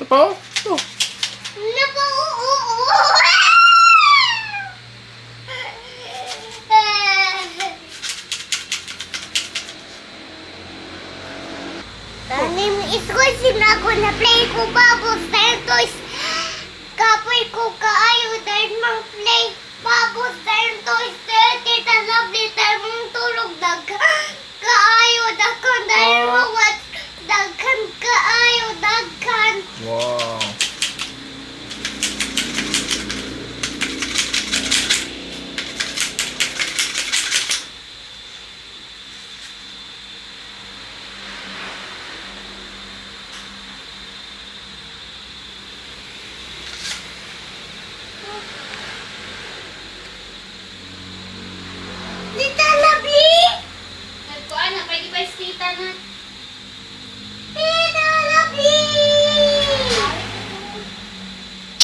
Ito pa oh. Ito. Ano ba? Oo. Tanim school sila ko na play ko bubbles dahil toys. Kapoy ko kaayo dahil mang play bubbles dahil toys dahil kita lovely dahil mong tulog dag kaayo dahil dahil mga